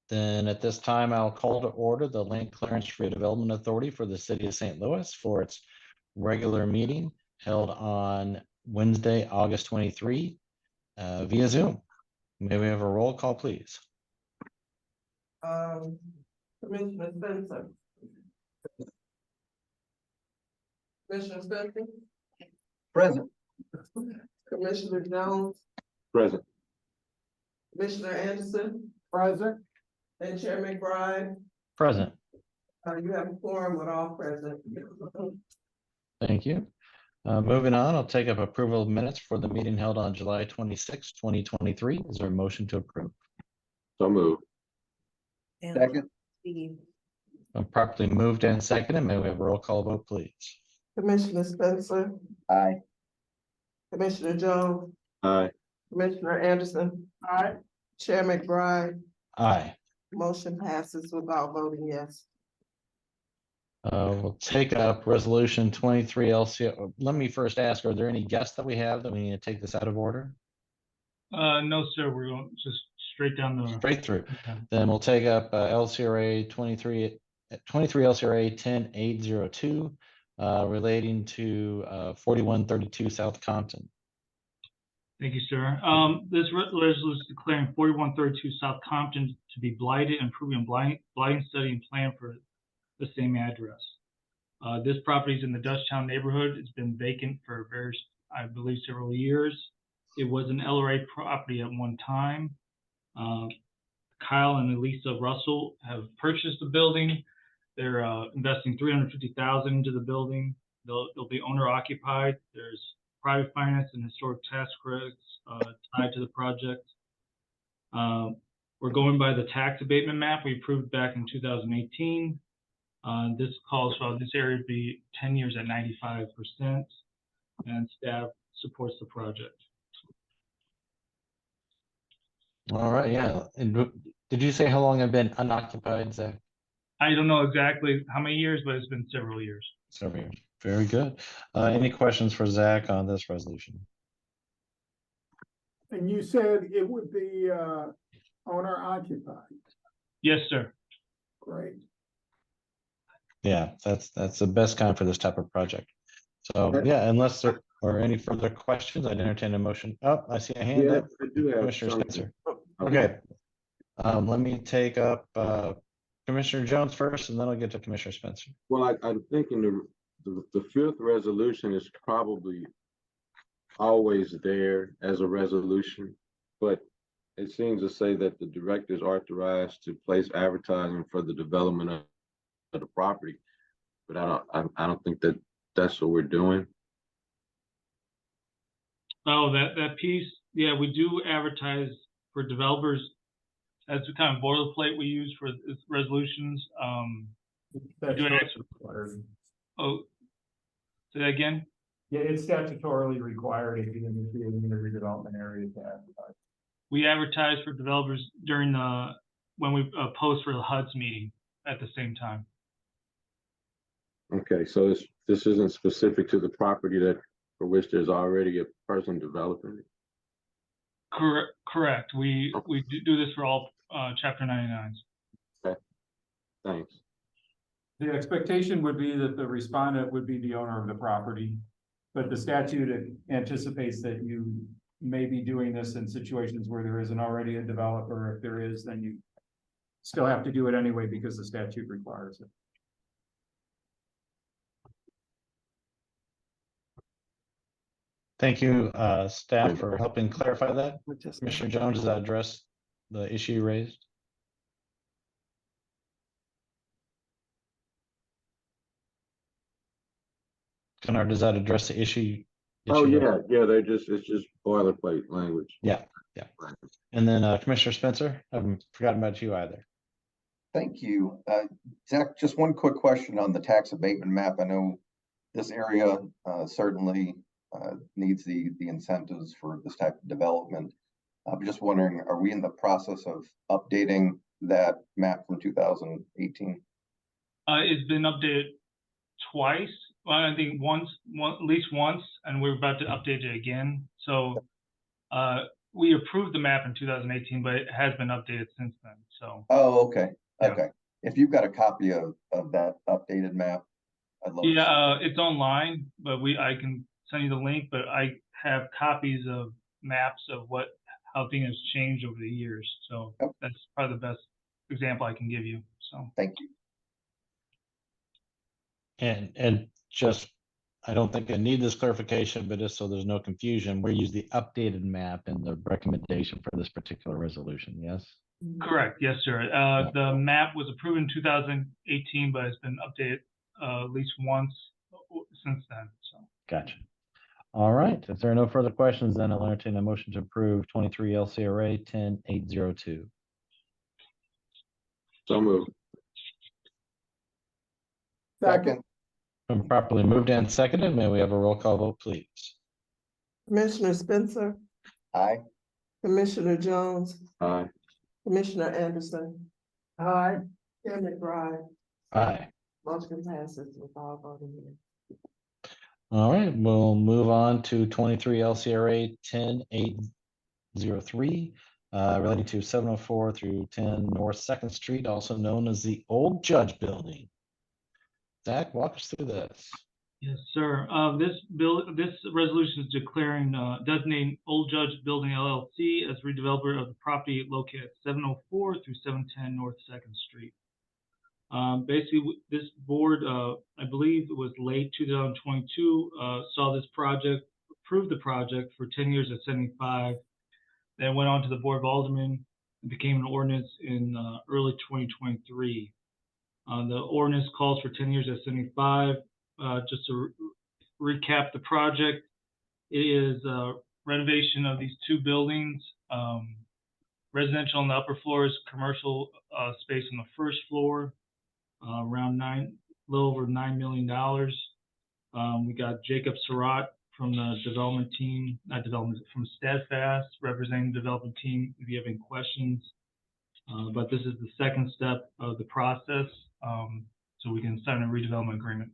Then at this time, I'll call to order the Land Clearance Redevelopment Authority for the City of St. Louis for its regular meeting held on Wednesday, August 23, via Zoom. May we have a roll call, please? Commissioner Spencer. Commissioner Spencer. Present. Commissioner Jones. Present. Commissioner Anderson. Present. And Chair McBride. Present. You have a quorum with all present. Thank you. Moving on, I'll take up approval of minutes for the meeting held on July 26, 2023. Is there a motion to approve? So moved. Second. Properly moved and seconded. May we have a roll call vote, please? Commissioner Spencer. Aye. Commissioner Jones. Aye. Commissioner Anderson. Aye. Chair McBride. Aye. Motion passes without voting yes. We'll take up resolution 23 LCO. Let me first ask, are there any guests that we have that we need to take this out of order? No, sir. We're going just straight down the Straight through. Okay. Then we'll take up LCRA 23 LCRA 10802 relating to 4132 South Compton. Thank you, sir. This resolution is declaring 4132 South Compton to be blighted and approving blighting study and plan for the same address. This property is in the Dutchtown neighborhood. It's been vacant for I believe, several years. It was an LRA property at one time. Kyle and Elisa Russell have purchased the building. They're investing $350,000 into the building. They'll be owner occupied. There's private finance and historic tax credits tied to the project. We're going by the tax abatement map we approved back in 2018. This calls for this area to be 10 years at 95%, and staff supports the project. All right, yeah. And did you say how long I've been unoccupied, Zach? I don't know exactly how many years, but it's been several years. Several years. Very good. Any questions for Zach on this resolution? And you said it would be owner occupied. Yes, sir. Great. Yeah, that's the best kind for this type of project. So yeah, unless there are any further questions, I'd entertain a motion. Oh, I see a hand up. I do have Commissioner something. Spencer. Okay. Let me take up Commissioner Jones first, and then I'll get to Commissioner Spencer. Well, I'm thinking the fifth resolution is probably always there as a resolution, but it seems to say that the director is authorized to place advertising for the development of the property, but I don't think that that's what we're doing. Oh, that piece, yeah, we do advertise for developers. That's the kind of boilerplate we use for resolutions. Oh, say that again? Yeah, it's statutorily required if you're in the redevelopment area to advertise. We advertise for developers during when we post for the HUD's meeting at the same time. Okay, so this isn't specific to the property for which there's already a person developing it. Correct. We do this for all Chapter 99s. Okay, thanks. The expectation would be that the respondent would be the owner of the property, but the statute anticipates that you may be doing this in situations where there isn't already a developer. If there is, then you still have to do it anyway because the statute requires it. Thank you, staff, for helping clarify that. Commissioner Jones, does that address the issue raised? Kennard, does that address the issue? Oh yeah, it's just boilerplate language. Yeah. And then Commissioner Spencer, I haven't forgotten about you either. Thank you. Zach, just one quick question on the tax abatement map. I know this area certainly needs the incentives for this type of development. I'm just wondering, are we in the process of updating that map from 2018? It's been updated twice. Well, I think at least once, and we're about to update it again. So we approved the map in 2018, but it has been updated since then, so. Oh, okay, Yeah. okay. If you've got a copy of that updated map, I'd love to see. Yeah, it's online, but I can send you the link, but I have copies of maps of how things have changed over the years, so Oh. that's probably the best example I can give you, so. Thank you. And just, I don't think I need this clarification, but just so there's no confusion, we use the updated map in the recommendation for this particular resolution, yes? Correct, yes, sir. The map was approved in 2018, but it's been updated at least once since then, so. Gotcha. All right, if there are no further questions, then I'll entertain a motion to approve 23 LCRA 10802. So moved. Second. Been properly moved and seconded, may we have a roll call vote, please? Commissioner Spencer, Aye. Commissioner Jones, Aye. Commissioner Anderson. Aye. Chair McBride, Aye. motion passes without voting yes. All right, we'll move on to 23 LCRA 10803, relating to 704 through 10 North Second Street, also known as the Old Judge Building. Zach, walk us through this. Yes, sir. This resolution is declaring, designating Old Judge Building LLC as redeveloper of the property located at 704 through 710 North Second Street. Basically, this board, I believe it was late 2022, saw this project, approved the project for 10 years at 75, then went on to the Board of Aldermen and became an ordinance in early 2023. The ordinance calls for 10 years at 75. Just to recap the project, it is renovation of these two buildings, residential on the upper floors, commercial space on the first floor, around a little over $9 million. We got Jacob Surratt from the development team, from Steadfast, representing the development team if you have any questions. But this is the second step of the process, so we can sign a redevelopment agreement.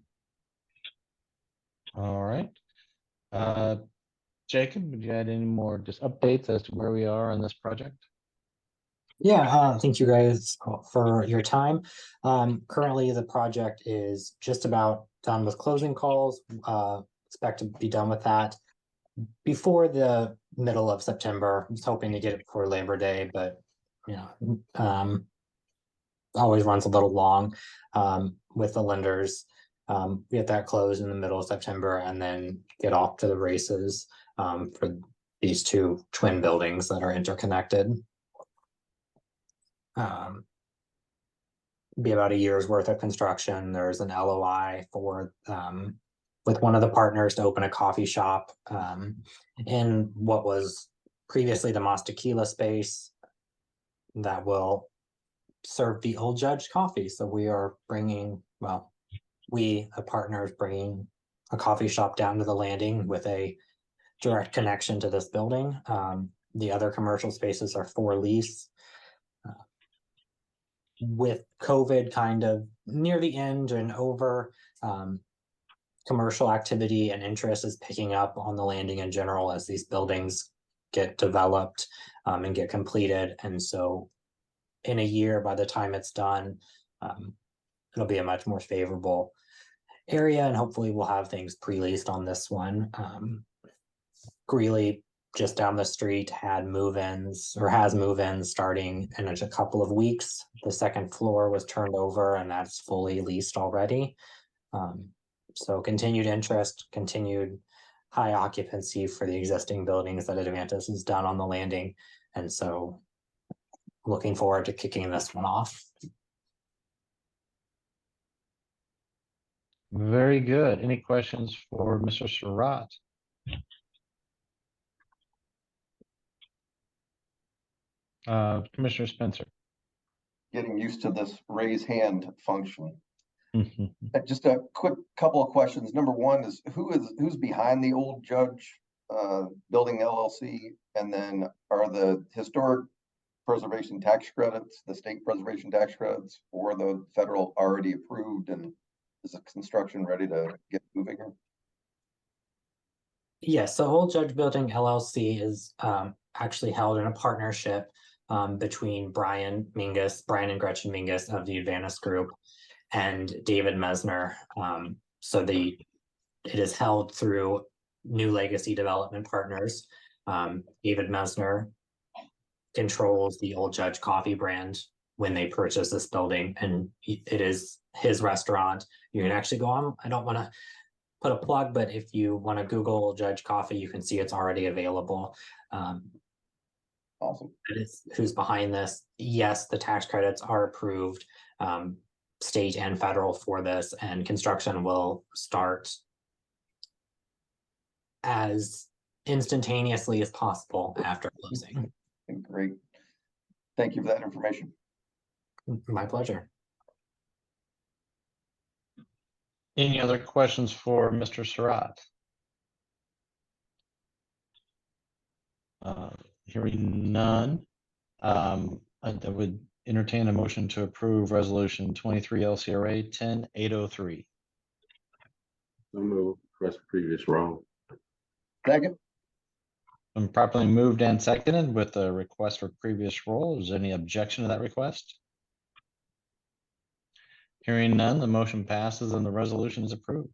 All right. Jacob, would you add any more just updates as to where we are on this project? Yeah, thank you guys for your time. Currently, the project is just about done with closing calls. Expect to be done with that before the middle of September. I was hoping to get it before Labor Day, but you know, always runs a little long with the lenders. Get that closed in the middle of September and then get off to the races for these two twin buildings that are interconnected. Be about a year's worth of construction. There's an LOI for with one of the partners to open a coffee shop in what was previously the Mas Tequila space that will serve the Old Judge coffee. So we are bringing, well, a partner is bringing a coffee shop down to the landing with a direct connection to this building. The other commercial spaces are for lease. With COVID kind of near the end and over, commercial activity and interest is picking up on the landing in general as these buildings get developed and get completed. And so in a year, by the time it's done, it'll be a much more favorable area, and hopefully we'll have things pre-leased on this one. Greeley, just down the street, has move-ins starting in a couple of weeks. The second floor was turned over and that's fully leased already. So continued interest, continued high occupancy for the existing buildings that Advantis has done on the landing. And so looking forward to kicking this one off. Very good. Any questions for Mr. Surratt? Commissioner Spencer. Getting used to this raise hand function. Just a quick couple of questions. Number one is who's behind the Old Judge Building LLC? And then are the historic preservation tax credits, the state preservation tax credits, or the federal already approved, and is the construction ready to get moving here? Yes, so Old Judge Building LLC is actually held in a partnership between Brian and Gretchen Mingus of the Advanis Group and David Mesner. It is held through New Legacy Development Partners. David Mesner controls the Old Judge Coffee brand when they purchase this building, and it is his restaurant. You can actually go on, I don't want to put a plug, but if you want to Google Old Judge Coffee, you can see it's already available. Awesome. It is who's behind this. Yes, the tax credits are approved, state and federal for this, and construction will start as instantaneously as possible after closing. Great. Thank you for that information. My pleasure. Any other questions for Mr. Surratt? Hearing none, I would entertain a motion to approve resolution 23 LCRA 10803. So move, press previous roll. Second. Been properly moved and seconded with a request for previous roll. Is there any objection to that request? Hearing none, the motion passes and the resolution is approved.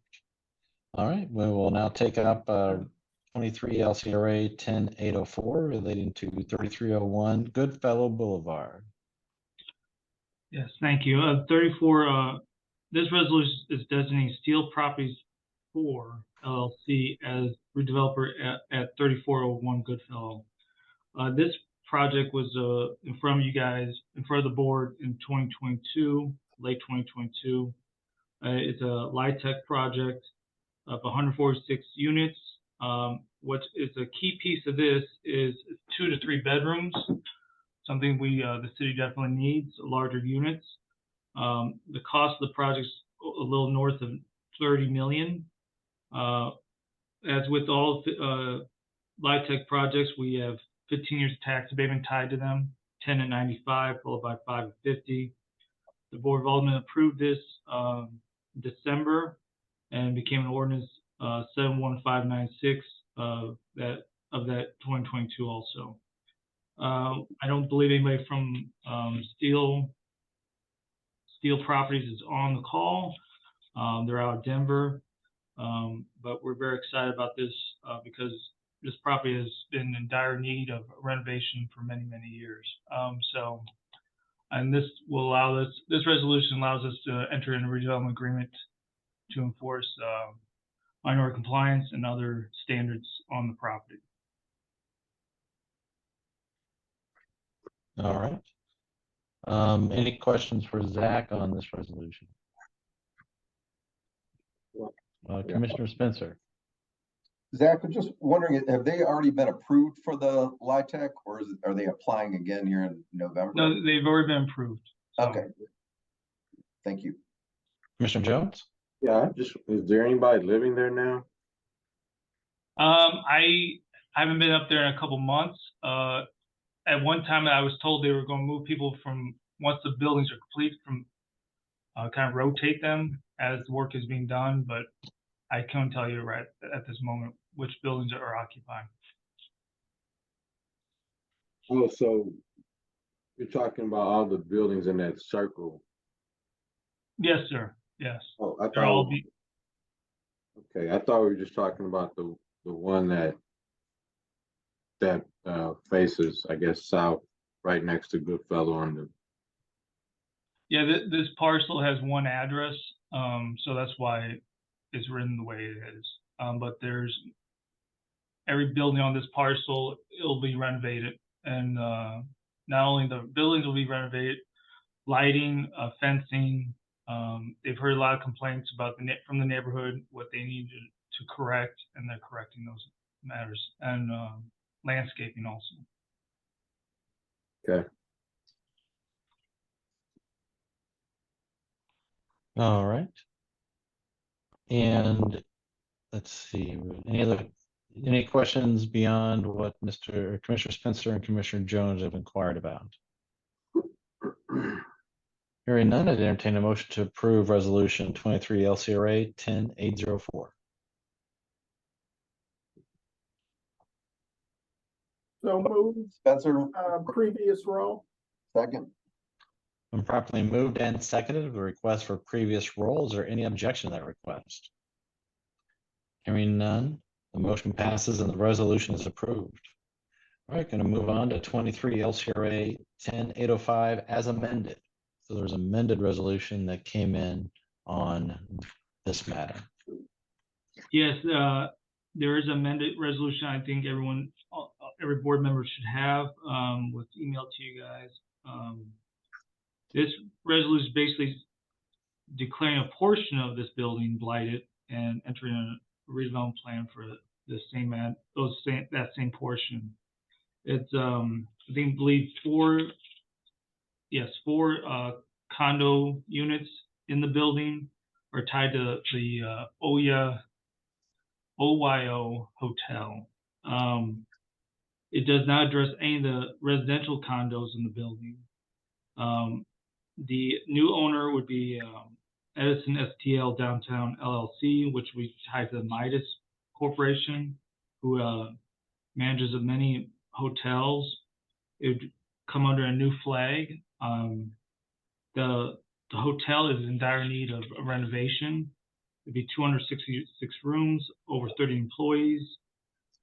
All right, we will now take up 23 LCRA 10804 relating to 3301 Goodfellow Boulevard. Yes, thank you. 34, this resolution is designating Steel Properties 4 LLC as redeveloper at 3401 Goodfellow. This project was in front of you guys, in front of the board in 2022, late 2022. It's a LIHTC project of 146 units. What is a key piece of this is 2 to 3 bedrooms, something the city definitely needs, larger units. The cost of the project is a little north of 30 million. As with all LIHTC projects, we have 15 years tax abatement tied to them, 10 at 95, followed by 5 at 50. The Board of Aldermen approved this December and became an ordinance 71596 of that 2022 also. I don't believe anybody from Steel Properties is on the call. They're out of Denver, but we're very excited about this because this property has been in dire need of renovation for many, many years. And this will allow us, this resolution allows us to enter in a redevelopment agreement to enforce minority compliance and other standards on the property. All right. Any questions for Zach on this resolution? Commissioner Spencer. Zach, I'm just wondering, have they already been approved for the LIHTC, or are they applying again here in November? No, they've already been approved. So. Okay. Thank you. Commissioner Jones? Yeah, is there anybody living there now? I haven't been up there in a couple months. At one time, I was told they were going to move people from, once the buildings are complete, from kind of rotate them as the work is being done, but I can't tell you right at this moment which buildings are occupied. Oh, so you're talking about all the buildings in that circle? Yes, sir. Yes. Oh, I They're all thought. Okay, I thought we were just talking about the one that faces, I guess, south, right next to Goodfellow on the. Yeah, this parcel has one address, so that's why it's written the way it is. But there's every building on this parcel, it'll be renovated, and not only the buildings will be renovated, lighting, fencing. They've heard a lot of complaints about from the neighborhood, what they need to correct, and they're correcting those matters, and landscaping also. Okay. All right. And let's see, any questions beyond what Commissioner Spencer and Commissioner Jones have inquired about? Hearing none, I'd entertain a motion to approve resolution 23 LCRA 10804. So moved, Spencer, previous row. second. When properly moved and seconded, the request for previous roles or any objection to that request? Hearing none, the motion passes and the resolution is approved. All right, going to move on to 23 LCRA 10805 as amended. So there's amended resolution that came in on this matter. Yes, there is amended resolution. I think every board member should have, was emailed to you guys. This resolution is basically declaring a portion of this building blighted and entering a redevelopment plan for the that same portion. It's I believe four condo units in the building are tied to the OYO hotel. It does not address any of the residential condos in the building. The new owner would be Edison STL Downtown LLC, which we tied to the Midas Corporation, who manages many hotels. It would come under a new flag. The hotel is in dire need of a renovation. It'd be 266 rooms, over 30 employees,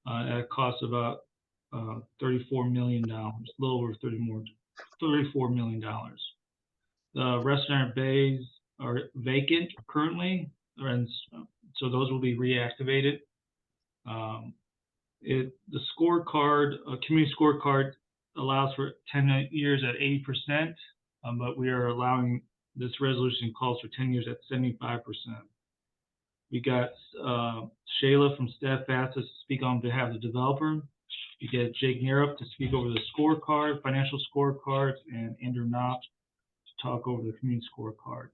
at a cost of about $34 million, a little over $34 million. The restaurant bays are vacant currently, and so those will be reactivated. The scorecard, community scorecard, allows for 10 years at 80%, but we are allowing, this resolution calls for 10 years at 75%. We got Shayla from Steadfast to speak on behalf of the developer. You get Jake Nerup to speak over the scorecard, financial scorecard, and Andrew Knopf to talk over the community scorecard.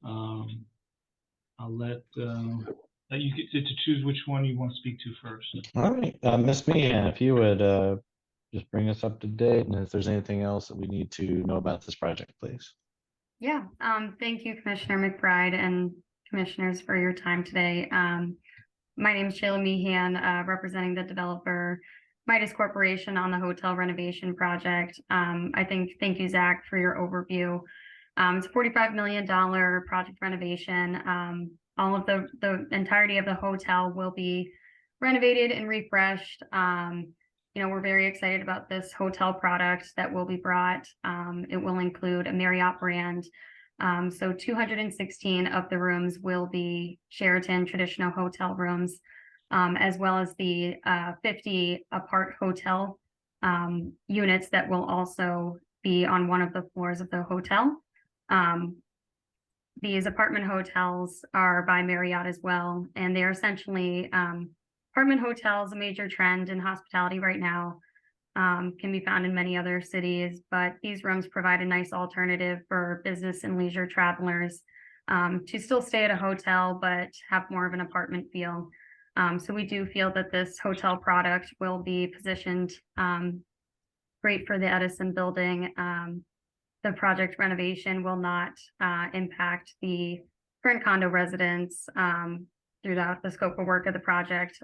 I'll let you get to choose which one you want to speak to first. All right, Ms. Meehan, if you would just bring us up to date, and if there's anything else that we need to know about this project, please. Yeah, thank you, Commissioner McBride and commissioners, for your time today. My name is Shayla Meehan, representing the developer Midas Corporation on the hotel renovation project. Thank you, Zach, for your overview. It's a $45 million project renovation. All of the entirety of the hotel will be renovated and refreshed. We're very excited about this hotel product that will be brought. It will include a Marriott brand. So 216 of the rooms will be Sheraton traditional hotel rooms, as well as the 50 apart hotel units that will also be on one of the floors of the hotel. These apartment hotels are by Marriott as well, and they're essentially apartment hotels, a major trend in hospitality right now. Can be found in many other cities, but these rooms provide a nice alternative for business and leisure travelers to still stay at a hotel, but have more of an apartment feel. So we do feel that this hotel product will be positioned great for the Edison building. The project renovation will not impact the current condo residents throughout the scope of work of the project.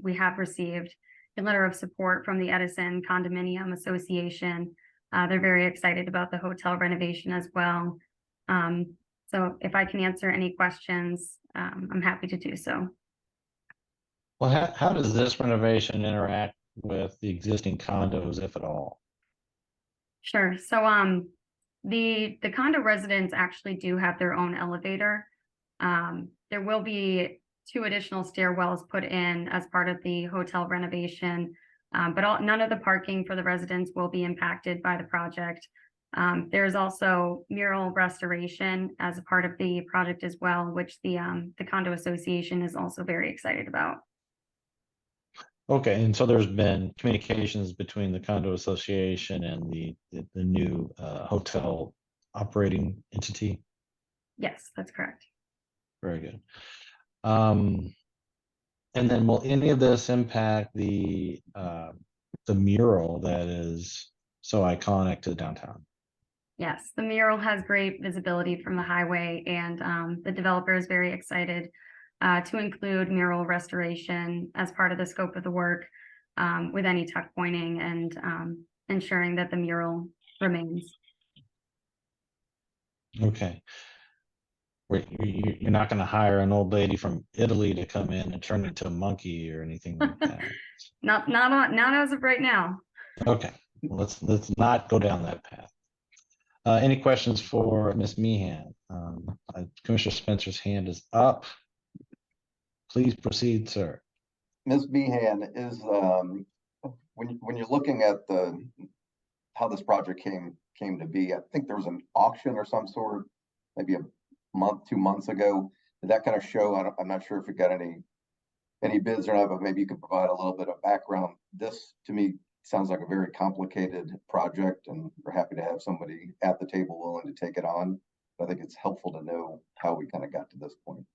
We have received a letter of support from the Edison Condominium Association. They're very excited about the hotel renovation as well. So if I can answer any questions, I'm happy to do so. Well, how does this renovation interact with the existing condos, if at all? Sure. So the condo residents actually do have their own elevator. There will be 2 additional stairwells put in as part of the hotel renovation, but none of the parking for the residents will be impacted by the project. There's also mural restoration as a part of the project as well, which the condo association is also very excited about. Okay, and so there's been communications between the condo association and the new hotel operating entity? Yes, that's correct. Very good. And then will any of this impact the mural that is so iconic to downtown? Yes, the mural has great visibility from the highway, and the developer is very excited to include mural restoration as part of the scope of the work. with any tuck pointing and ensuring that the mural remains. Okay. You're not gonna hire an old lady from Italy to come in and turn into a monkey or anything like that. Not as of right now. Okay, well, let's not go down that path. Any questions for Ms. Meehan? Commissioner Spencer's hand is up. Please proceed, sir. Ms. Meehan, is, when you're looking at how this project came to be, I think there was an auction or some sort, maybe a month, 2 months ago. Did that kind of show? I'm not sure if it got any bids or not, but maybe you could provide a little bit of background. This, to me, sounds like a very complicated project, and we're happy to have somebody at the table willing to take it on. But I think it's helpful to know how we kind of got to this point.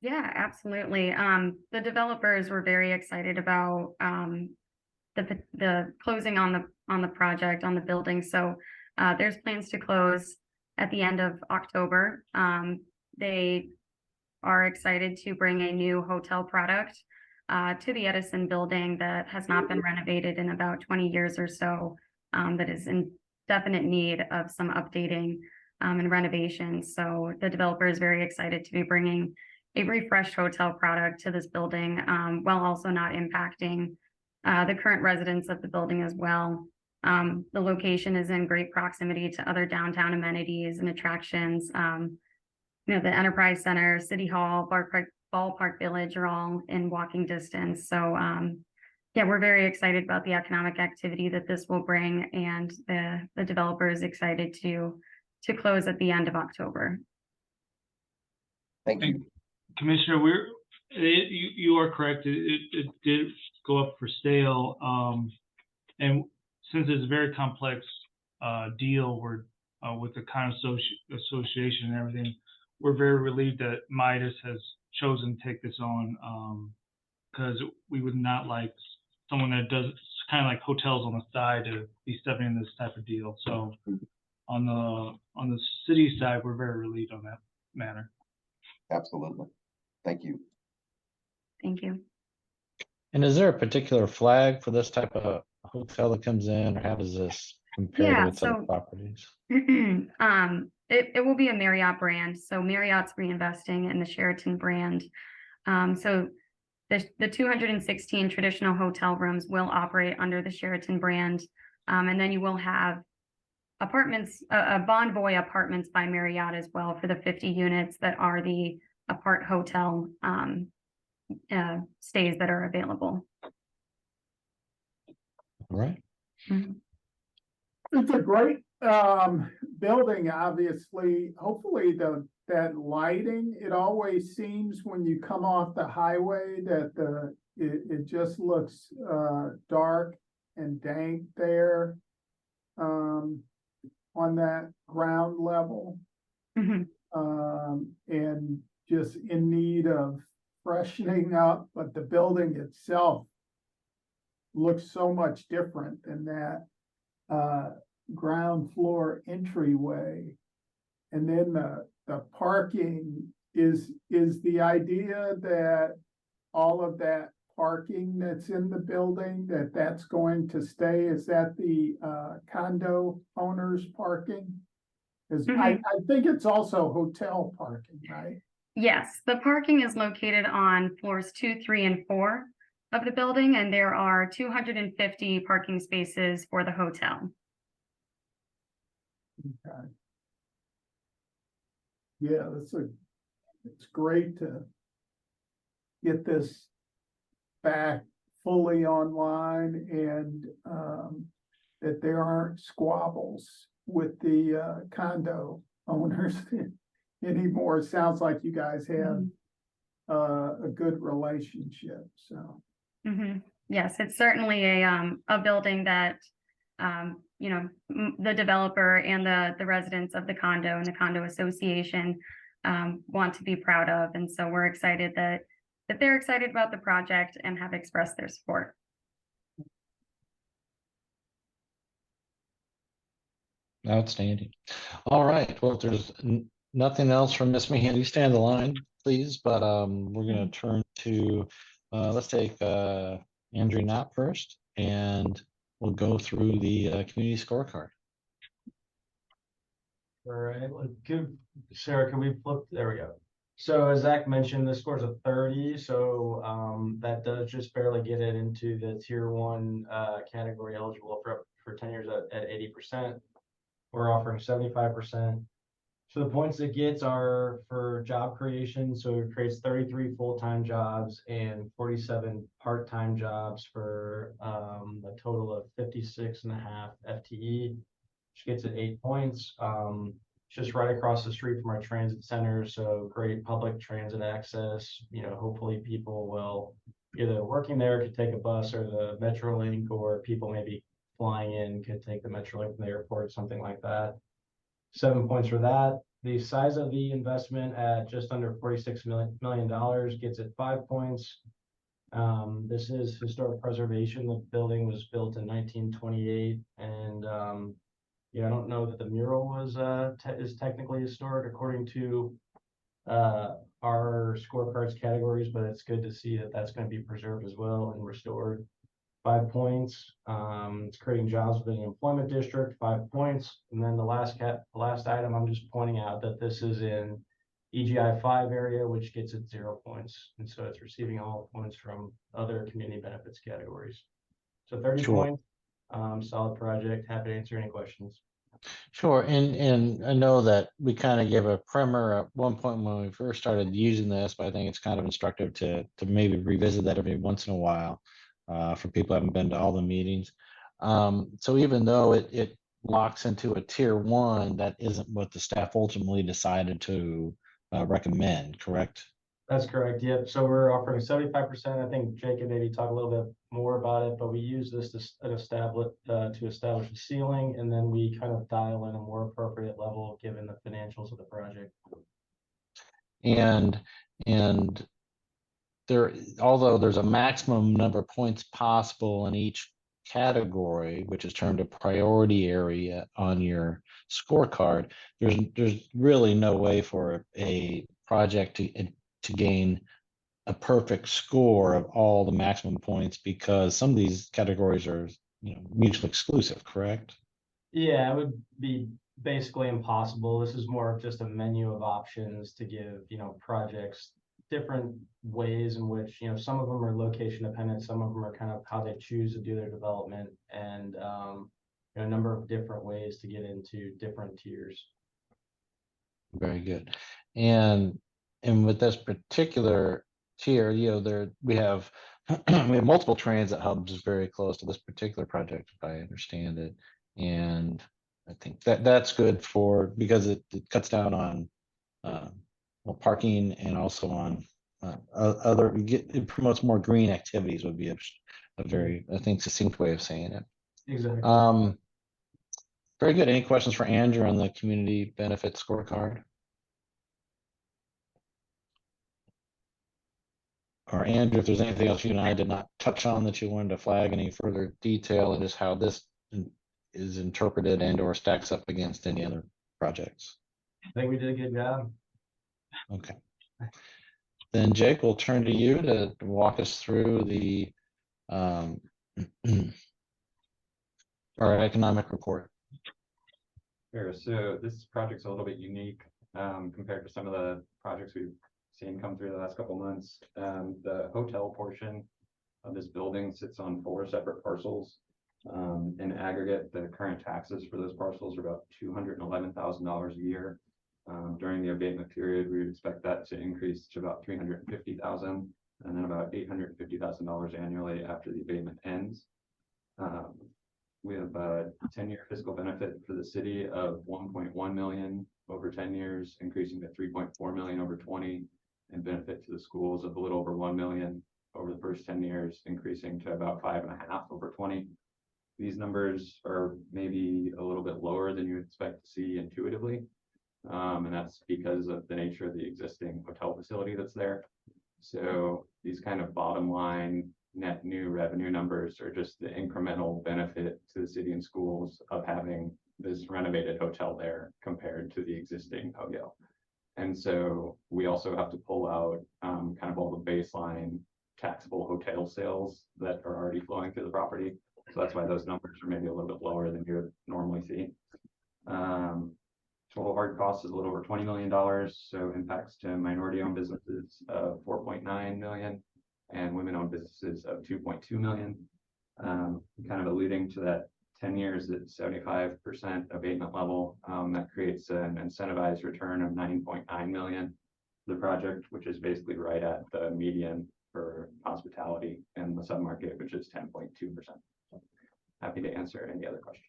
Yeah, absolutely. The developers were very excited about the closing on the project, on the building. So there's plans to close at the end of October. They are excited to bring a new hotel product to the Edison building that has not been renovated in about 20 years or so, that is in definite need of some updating and renovation. So the developer is very excited to be bringing a refreshed hotel product to this building, while also not impacting the current residents of the building as well. The location is in great proximity to other downtown amenities and attractions. The Enterprise Center, City Hall, Ballpark Village are all in walking distance. So yeah, we're very excited about the economic activity that this will bring, and the developer is excited to close at the end of October. Thank you. Commissioner, you are correct. It did go up for sale. And since it's a very complex deal, we're with the association and everything, we're very relieved that Midas has chosen to take this on, because we would not like someone that does kind of like hotels on the side to be stepping in this type of deal. So on the city side, we're very relieved on that matter. Absolutely. Thank you. Thank you. And is there a particular flag for this type of hotel that comes in, or how does this compare Yeah, to its other so properties? It will be a Marriott brand. So Marriott's reinvesting in the Sheraton brand. So the 216 traditional hotel rooms will operate under the Sheraton brand. And then you will have apartments, Bonvoy Apartments by Marriott as well, for the 50 units that are the apart hotel stays that are available. All right. Mhm. It's a great building, obviously. Hopefully that lighting, it always seems when you come off the highway that it just looks dark and dank there on that ground level. Mhm. And just in need of freshening up, but the building itself looks so much different than that ground floor entryway. And then the parking is the idea that all of that parking that's in the building, that's going to stay. Is that the condo owners parking? Because I think it's also hotel parking, right? Yes, the parking is located on floors 2, 3, and 4 of the building, and there are 250 parking spaces for the hotel. Okay. Yeah, it's great to get this back fully online, and that there aren't squabbles with the condo owners anymore. It sounds like you guys have a good relationship, so. Yes, it's certainly a building that the developer and the residents of the condo and the condo association want to be proud of, and so we're excited that they're excited about the project and have expressed their support. Outstanding. All right. Well, if there's nothing else from Ms. Meehan, you stay on the line, please. But we're going to turn to let's take Andrew Knapp first, and we'll go through the community scorecard. All right, Sarah, can we flip? There we go. So as Zach mentioned, the score's a 30, so that does just barely get it into the tier 1 category, eligible for 10 years at 80%. We're offering 75%. So the points it gets are for job creation. So it creates 33 full-time jobs and 47 part-time jobs for a total of 56.5 FTE, which gets it 8 points. Just right across the street from our transit center, so great public transit access. You know, hopefully people will either working there could take a bus or the Metrolink, or people maybe flying in could take the Metrolink from the airport, something like that. 7 points for that. The size of the investment at just under $46 million gets it 5 points. This is historic preservation. The building was built in 1928, and yeah, I don't know that the mural was is technically historic according to our scorecards categories, but it's good to see that that's going to be preserved as well and restored. 5 points. It's creating jobs within the employment district, 5 points. And then the last item, I'm just pointing out that this is in EGI 5 area, which gets it 0 points. And so it's receiving all points from other community benefits categories. So 30 Sure. points, solid project. Happy to answer any questions. Sure, and I know that we kind of gave a primer at one point when we first started using this, but I think it's kind of instructive to maybe revisit that every once in a while for people who haven't been to all the meetings. So even though it locks into a tier 1, that isn't what the staff ultimately decided to recommend, correct? That's correct. Yep. So we're offering 75%. I think Jake can maybe talk a little bit more about it, but we use this to establish a ceiling, and then we kind of dial in a more appropriate level given the financials of the project. And there, although there's a maximum number of points possible in each category, which is termed a priority area on your scorecard, there's really no way for a project to gain a perfect score of all the maximum points, because some of these categories are, mutually exclusive, correct? Yeah, it would be basically impossible. This is more of just a menu of options to give, projects different ways in which, some of them are location dependent, some of them are kind of how they choose to do their development, and a number of different ways to get into different tiers. Very good. And with this particular tier, we have multiple transit hubs very close to this particular project, if I understand it. And I think that's good because it cuts down on parking, and also on it promotes more green activities, would be a very, I think, succinct way of saying it. Exactly. Very good. Any questions for Andrew on the community benefit scorecard? Or Andrew, if there's anything else you and I did not touch on that you wanted to flag, any further detail, and just how this is interpreted and or stacks up against any other projects? I think we did a good job. Okay. Then Jake, we'll turn to you to walk us through the our economic report. Sure. So this project's a little bit unique compared to some of the projects we've seen come through the last couple months. The hotel portion of this building sits on 4 separate parcels. In aggregate, the current taxes for those parcels are about $211,000 a year. During the abatement period, we would expect that to increase to about $350,000, and then about $850,000 annually after the abatement ends. We have a 10-year fiscal benefit for the city of $1.1 million over 10 years, increasing to $3.4 million over 20, and benefit to the schools of a little over $1 million over the first 10 years, increasing to about 5.5 over 20. These numbers are maybe a little bit lower than you would expect to see intuitively. And that's because of the nature of the existing hotel facility that's there. So these kind of bottom line net new revenue numbers are just the incremental benefit to the city and schools of having this renovated hotel there compared to the existing hotel. And so we also have to pull out kind of all the baseline taxable hotel sales that are already flowing through the property. So that's why those numbers are maybe a little bit lower than you would normally see. Total hard cost is a little over $20 million. So impacts to minority owned businesses of 4.9 million and women owned businesses of 2.2 million. Kind of alluding to that 10 years at 75% abatement level, that creates an incentivized return of 9.9 million for the project, which is basically right at the median for hospitality in the submarket, which is 10.2%. Happy to answer any other questions.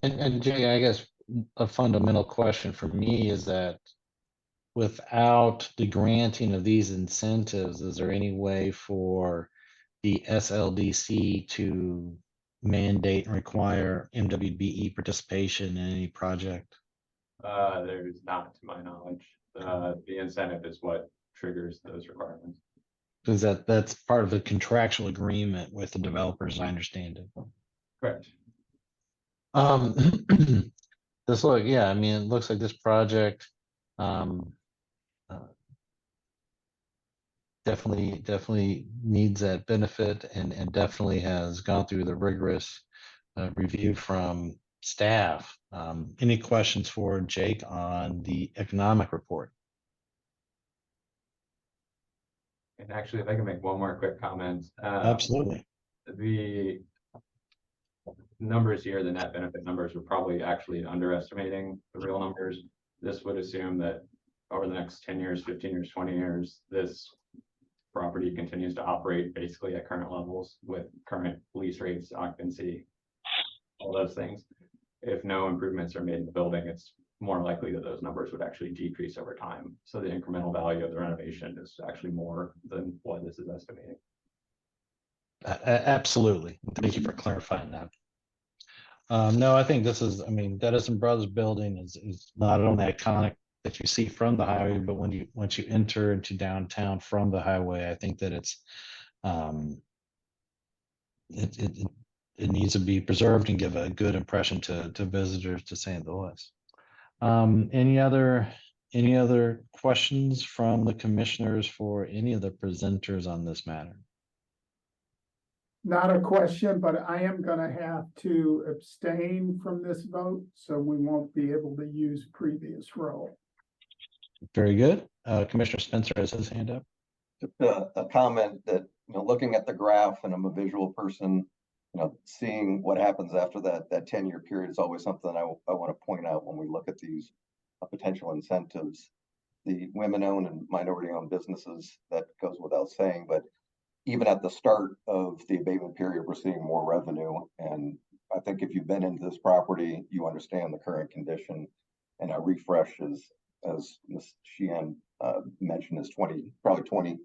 And Jay, I guess a fundamental question for me is that without the granting of these incentives, is there any way for the SLDC to mandate and require MWBE participation in any project? There's not, to my knowledge. The incentive is what triggers those requirements. Because that's part of the contractual agreement with the developers, I understand it. Correct. This look, yeah, I mean, it looks like this project definitely needs that benefit and definitely has gone through the rigorous review from staff. Any questions for Jake on the economic report? And actually, if I can make one more quick comment. Absolutely. The numbers here, the net benefit numbers, are probably actually underestimating the real numbers. This would assume that over the next 10 years, 15 years, 20 years, this property continues to operate basically at current levels with current lease rates, occupancy, all those things. If no improvements are made in the building, it's more likely that those numbers would actually decrease over time. So the incremental value of the renovation is actually more than what this is estimating. Absolutely. Thank you for clarifying that. No, I think this is, I mean, Dedison Brothers building is not only iconic that you see from the highway, but once you enter into downtown from the highway, I think that it needs to be preserved and give a good impression to visitors to St. Louis. Any other questions from the commissioners for any of the presenters on this matter? Not a question, but I am gonna have to abstain from this vote, so we won't be able to use previous role. Very good. Commissioner Spencer has his hand up. A comment that, looking at the graph, and I'm a visual person, seeing what happens after that 10-year period is always something I want to point out when we look at these potential incentives. The women-owned and minority-owned businesses, that goes without saying, but even at the start of the abatement period, we're seeing more revenue. And I think if you've been into this property, you understand the current condition. And a refresh is, as Ms. Sheehan mentioned, is probably 20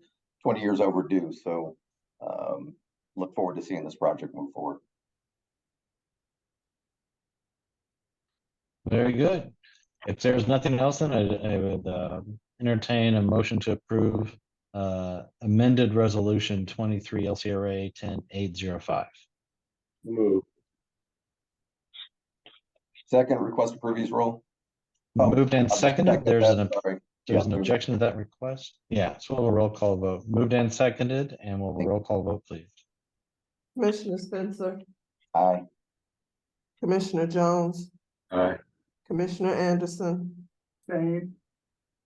years overdue. So look forward to seeing this project move forward. Very good. If there's nothing else, then I would entertain a motion to approve amended resolution 23 LCRA 10805. Move. Second, request to previous role. Moved and seconded. There's an Yeah, objection to that request. Yeah, so we'll roll call vote. Moved and seconded, and we'll roll call vote, please. Commissioner Spencer, Aye. Commissioner Jones, Aye. Commissioner Anderson, Same.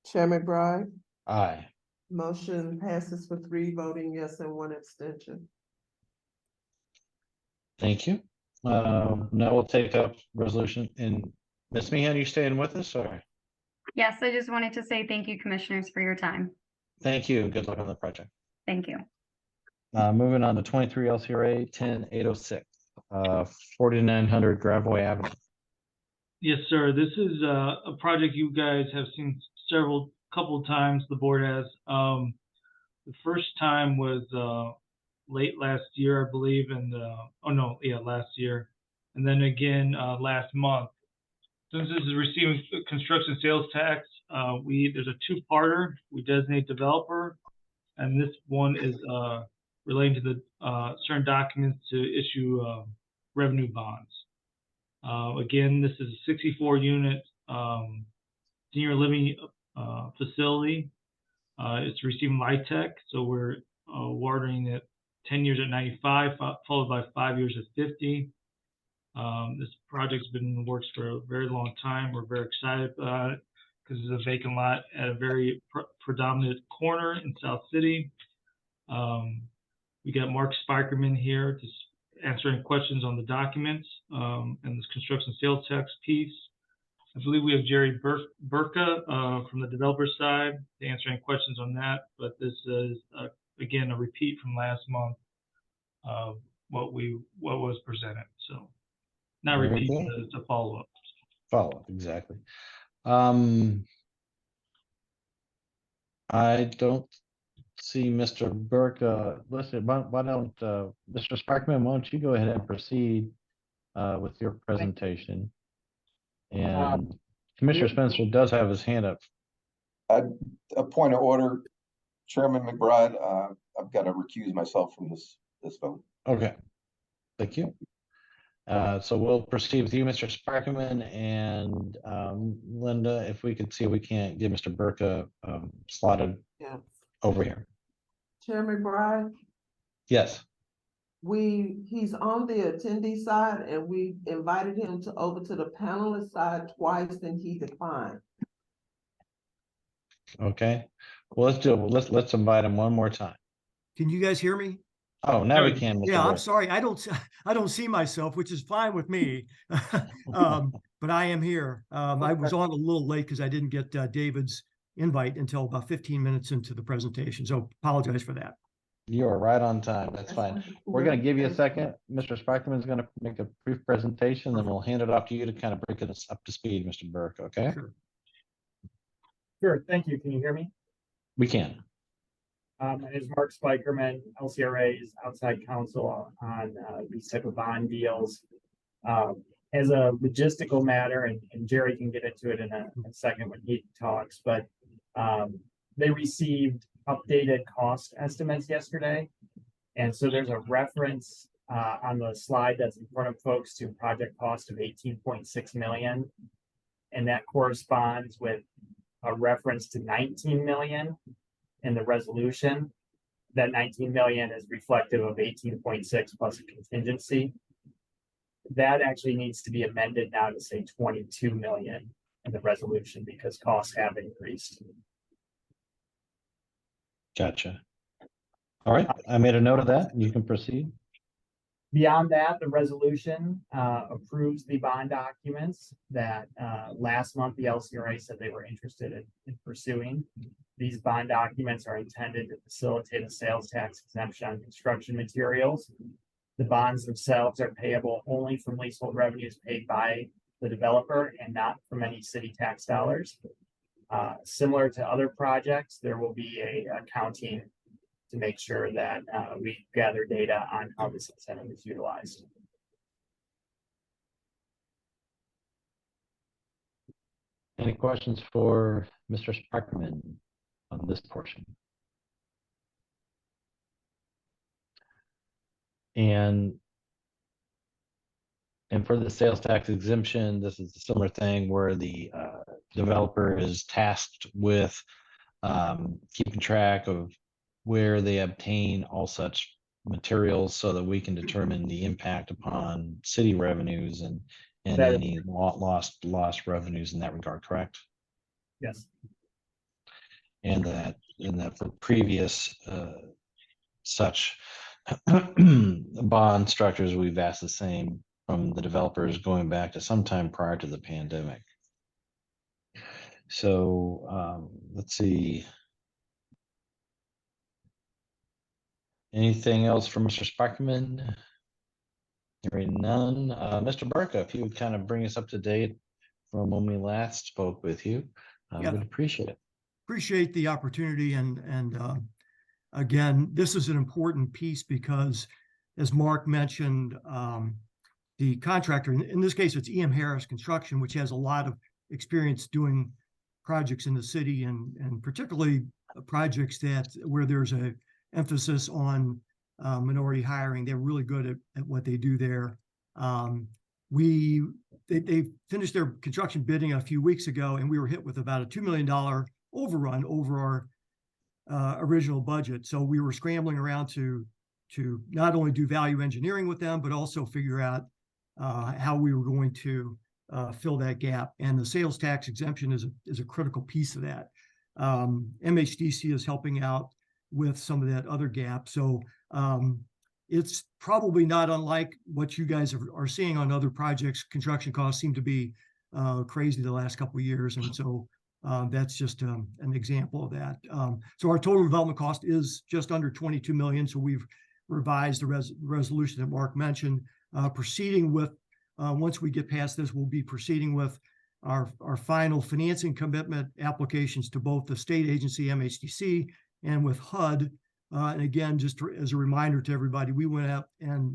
Chair McBride. Aye. Motion passes for 3 voting yes and 1 abstention. Thank you. Now we'll take up resolution. And Ms. Meehan, you staying with us, or? Yes, I just wanted to say thank you, commissioners, for your time. Thank you. Good luck on the project. Thank you. Moving on to 23 LCRA 10806, 4900 Graveway Avenue. Yes, sir. This is a project you guys have seen couple times. The board has. The first time was late last year, I believe, and last year, and then again last month. Since this is receiving construction sales tax, there's a two-parter. We designate developer, and this one is relating to the certain documents to issue revenue bonds. Again, this is a 64-unit senior living facility. It's receiving LIHTC, so we're awarding it 10 years at 95, followed by 5 years at 50. This project's been in the works for a very long time. We're very excited about it because it's a vacant lot at a very predominant corner in South City. We got Mark Spikerman here to answering questions on the documents and this construction sales tax piece. I believe we have Jerry Burka from the developer side to answer any questions on that, but this is again a repeat from last month of what was presented. So not Very repeat, good. but it's a follow-up. Follow-up, exactly. I don't see Mr. Burke listed. Why don't Mr. Sparkman, why don't you go ahead and proceed with your presentation? And Commissioner Spencer does have his hand up. A point of order, Chairman McBride, I've got to recuse myself from this vote. Okay, thank you. So we'll proceed with you, Mr. Sparkman, and Linda, if we could see if we can't get Mr. Burka slotted Yeah. over here. Chairman McBride, Yes. he's on the attendee side and we invited him over to the panelist side twice and he declined. Okay. Well, let's do it. Let's invite him one more time. Can you guys hear me? Oh, now we can, Mr. Yeah, I'm Burke. sorry. I don't see myself, which is fine with me. But I am here. I was on a little late because I didn't get David's invite until about 15 minutes into the presentation. So apologize for that. You are right on time. That's fine. We're going to give you a second. Mr. Sparkman is going to make a brief presentation, then we'll hand it off to you to kind of bring us up to speed, Mr. Burke. Okay? Sure. Thank you. Can you hear me? We can. My name is Mark Spikerman. LCRA is outside counsel on these type of bond deals. As a logistical matter, and Jerry can get into it in a second when he talks, but they received updated cost estimates yesterday. And so there's a reference on the slide that's in front of folks to project cost of 18.6 million. And that corresponds with a reference to 19 million in the resolution. That 19 million is reflective of 18.6 plus a contingency. That actually needs to be amended now to say 22 million in the resolution because costs have increased. Gotcha. All right. I made a note of that. You can proceed. Beyond that, the resolution approves the bond documents that last month the LCRA said they were interested in pursuing. These bond documents are intended to facilitate a sales tax exemption on construction materials. The bonds themselves are payable only from leasehold revenues paid by the developer and not from any city tax dollars. Similar to other projects, there will be a accounting to make sure that we gather data on how this incentive is utilized. Any questions for Mr. Sparkman on this portion? And for the sales tax exemption, this is a similar thing where the developer is tasked with keeping track of where they obtain all such materials so that we can determine the impact upon city revenues and any lost revenues in that regard, correct? Yes. And that for previous such bond structures, we've asked the same from the developers going back to sometime prior to the pandemic. So let's see. Anything else from Mr. Sparkman? Hearing none. Mr. Burka, if you would kind of bring us up to date from when we last spoke with you, I would appreciate it. Appreciate the opportunity. And again, this is an important piece because, as Mark mentioned, the contractor, in this case, it's E.M. Harris Construction, which has a lot of experience doing projects in the city and particularly projects where there's a emphasis on minority hiring. They're really good at what they do there. They finished their construction bidding a few weeks ago, and we were hit with about a $2 million overrun over original budget. So we were scrambling around to not only do value engineering with them, but also figure out how we were going to fill that gap. And the sales tax exemption is a critical piece of that. MHDC is helping out with some of that other gap. So it's probably not unlike what you guys are seeing on other projects. Construction costs seem to be crazy the last couple of years. And so that's just an example of that. So our total development cost is just under 22 million. So we've revised the resolution that Mark mentioned, proceeding with, once we get past this, we'll be proceeding with our final financing commitment applications to both the state agency, MHDC, and with HUD. And again, just as a reminder to everybody, we went out and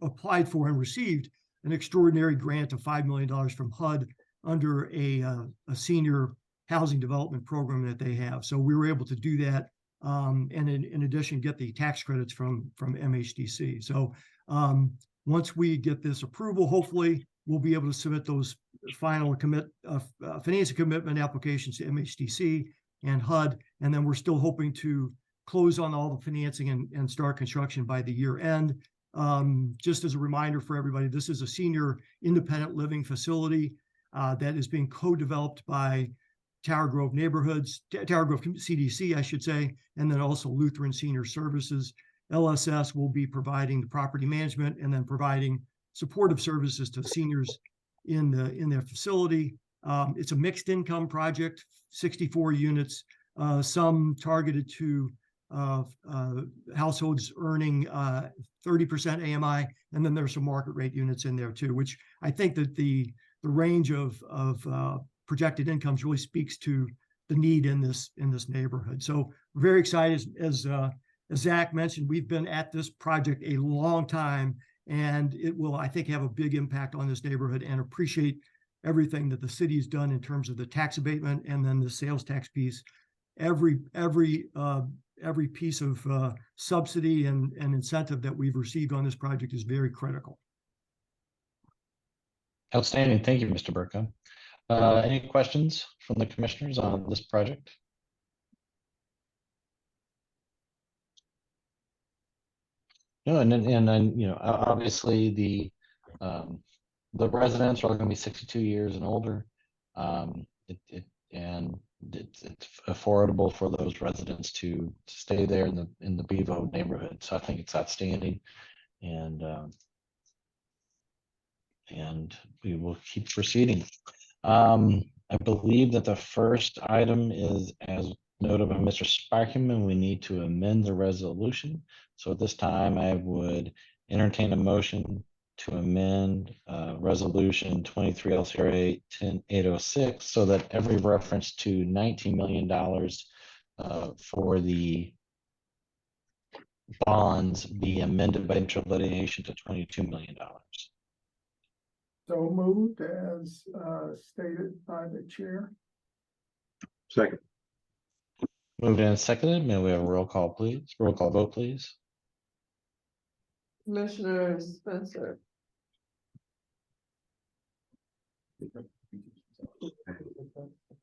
applied for and received an extraordinary grant of $5 million from HUD under a senior housing development program that they have. So we were able to do that, and in addition, get the tax credits from MHDC. So once we get this approval, hopefully we'll be able to submit those final financing commitment applications to MHDC and HUD, and then we're still hoping to close on all the financing and start construction by the year end. Just as a reminder for everybody, this is a senior independent living facility that is being co-developed by Tower Grove CDC, I should say, and then also Lutheran Senior Services. LSS will be providing the property management and then providing supportive services to seniors in their facility. It's a mixed income project, 64 units, some targeted to households earning 30% AMI, and then there's some market rate units in there too, which I think that the range of projected incomes really speaks to the need in this neighborhood. So we're very excited. As Zach mentioned, we've been at this project a long time, and it will, I think, have a big impact on this neighborhood, and appreciate everything that the city has done in terms of the tax abatement and then the sales tax piece. Every piece of subsidy and incentive that we've received on this project is very critical. Outstanding. Thank you, Mr. Burka. Any questions from the commissioners on this project? No, and you know, obviously the residents are going to be 62 years and older. It's affordable for those residents to stay there in the Bevo neighborhood. So I think it's outstanding, and we will keep proceeding. I believe that the first item is, as noted by Mr. Sparkman, we need to amend the resolution. So at this time, I would entertain a motion to amend resolution 23 LCRA 10806 so that every reference to $19 million for the bonds be amended by interlineation to $22 million. So moved as stated by the chair. Second. Moved and seconded. May we have a roll call, please? Roll call vote, please. Commissioner Spencer.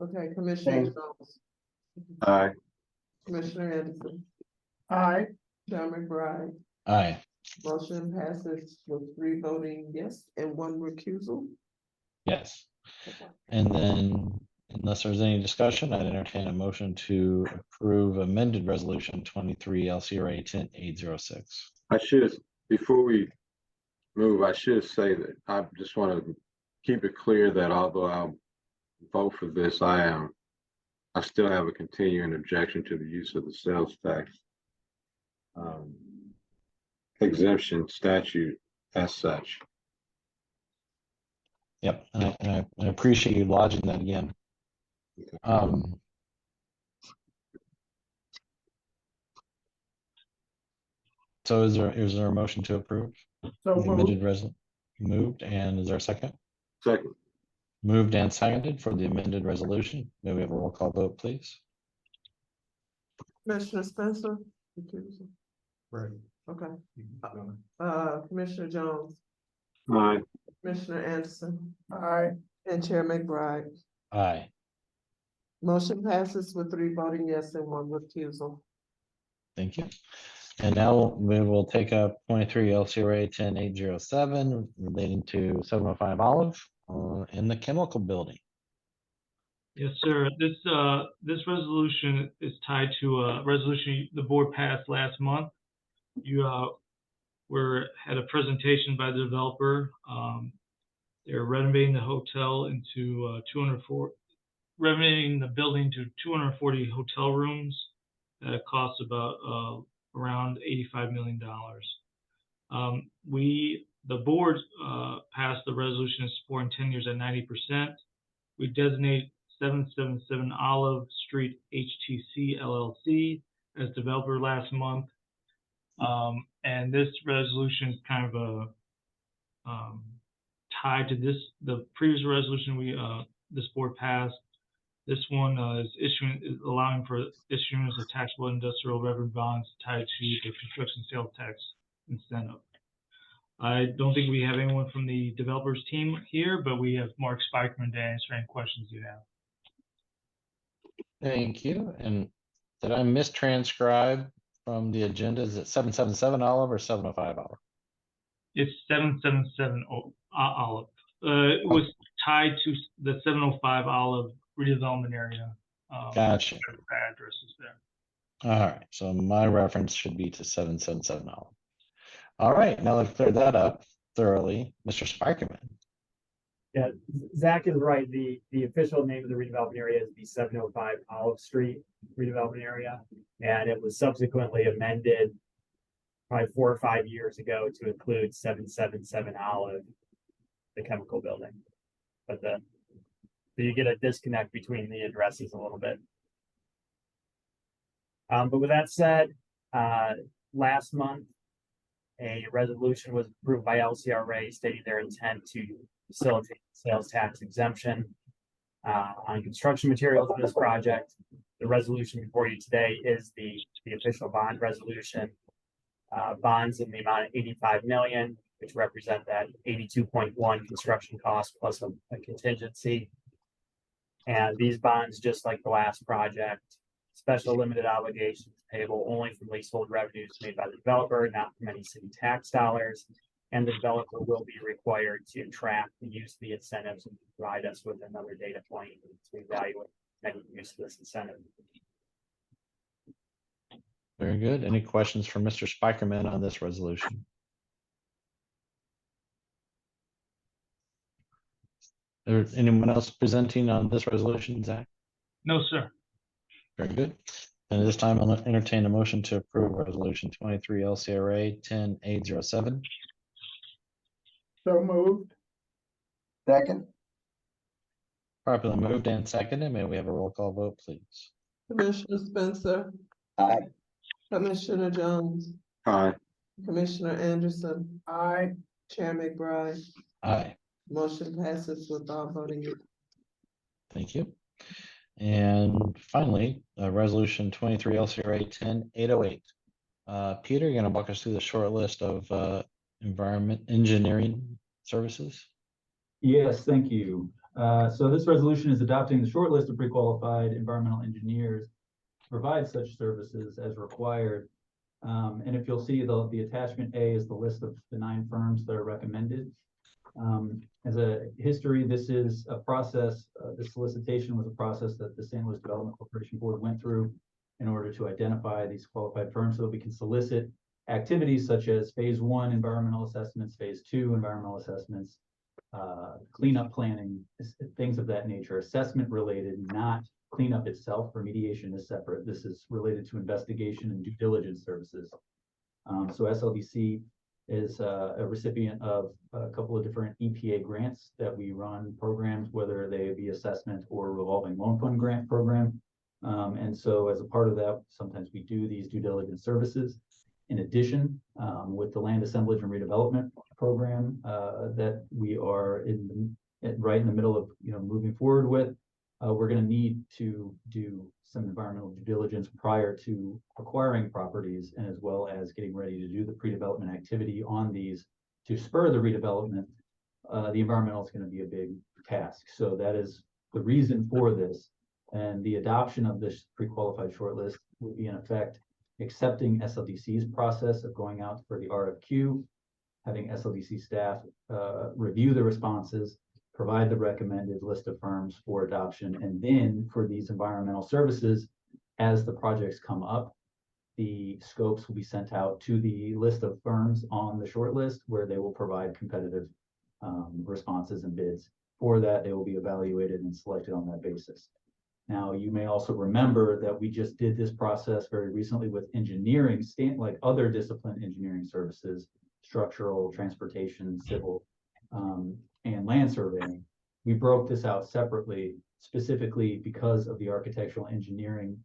Okay, Commissioner Jones. Aye. Commissioner Anderson. Aye. Chair McBride. Aye. Motion passes with 3 voting yes and 1 recusal. Yes. And then, unless there's any discussion, I'd entertain a motion to approve amended resolution 23 LCRA 10806. I should, before we move, I should say that I just want to keep it clear that although I'll vote for this, I still have a continuing objection to the use of the sales tax exemption statute as such. Yep, and I appreciate you lodging that again. So is there a motion to approve? So the amended moved. resolution? Moved, and is there a second? Second. Moved and seconded for the amended resolution. May we have a roll call vote, please? Commissioner Spencer. Recusal. Right. Okay. Commissioner Jones. Aye. Commissioner Anderson. Aye. And Chair McBride. Aye. Motion passes with 3 voting yes and 1 recusal. Thank you. And now we will take up 23 LCRA 10807 relating to 705 Olive in the chemical building. Yes, sir. This resolution is tied to a resolution the board passed last month. You had a presentation by the developer. They're renovating the hotel into renovating the building to 240 hotel rooms at a cost about around $85 million. The board passed the resolution supporting 10 years at 90%. We designate 777 Olive Street HTC LLC as developer last month. And this resolution is kind of tied to the previous resolution this board passed. This one is allowing for issuance of taxable industrial revenue bonds tied to the construction sales tax incentive. I don't think we have anyone from the developers team here, but we have Mark Spikeman to answer any questions you have. Thank you. And did I mistranscribe from the agenda? Is it 777 Olive or 705 Olive? It's 777 Olive. It was tied to the 705 Olive redevelopment area. Gotcha. Addresses there. All right. So my reference should be to 777 Olive. All right. Now I've cleared that up thoroughly. Mr. Spikerman. Yeah, Zach is right. The official name of the redevelopment area is the 705 Olive Street redevelopment area. And it was subsequently amended probably 4 or 5 years ago to include 777 Olive, the chemical building. But so you get a disconnect between the addresses a little bit. But with that said, last month, a resolution was approved by LCRA stating their intent to facilitate sales tax exemption on construction materials of this project. The resolution before you today is the official bond resolution. Bonds in the amount of 85 million, which represent that 82.1 construction cost plus a contingency. And these bonds, just like the last project, special limited obligations payable only from leasehold revenues made by the developer, not from any city tax dollars. And the developer will be required to track the use of the incentives and provide us with another data point to evaluate any use of this incentive. Very good. Any questions for Mr. Spikerman on this resolution? There anyone else presenting on this resolution, Zach? No, sir. Very good. And at this time, I'll entertain a motion to approve resolution 23 LCRA 10807. So moved. Second. Properly moved and seconded. May we have a roll call vote, please? Commissioner Spencer, Aye. Commissioner Jones, Aye. Commissioner Anderson, Aye. Chair McBride. Aye. Motion passes with all voting yes. Thank you. And finally, resolution 23 LCRA 10808. Peter, you're going to walk us through the short list of environment engineering services. Yes, thank you. So this resolution is adopting the short list of pre-qualified environmental engineers to provide such services as required. And if you'll see, the attachment A is the list of the 9 firms that are recommended. As a history, this is a process, this solicitation was a process that the St. Louis Development Corporation Board went through in order to identify these qualified firms so that we can solicit activities such as phase 1 environmental assessments, phase 2 environmental assessments, cleanup planning, things of that nature, assessment related, not cleanup itself. Remediation is separate. This is related to investigation and due diligence services. So SLDC is a recipient of a couple of different EPA grants that we run programs, whether they be assessment or revolving loan fund grant program. And so as a part of that, sometimes we do these due diligence services. In addition, with the land assemblage and redevelopment program that we are right in the middle of moving forward with, we're going to need to do some environmental due diligence prior to acquiring properties, and as well as getting ready to do the pre-development activity on these to spur the redevelopment. The environmental is going to be a big task. So that is the reason for this. And the adoption of this pre-qualified shortlist would be in effect accepting SLDC's process of going out for the RFQ, having SLDC staff review the responses, provide the recommended list of firms for adoption, and then for these environmental services, as the projects come up, the scopes will be sent out to the list of firms on the short list where they will provide competitive responses and bids. For that, they will be evaluated and selected on that basis. Now, you may also remember that we just did this process very recently with engineering, like other discipline engineering services, structural, transportation, civil, and land surveying. We broke this out separately, specifically because of the architectural engineering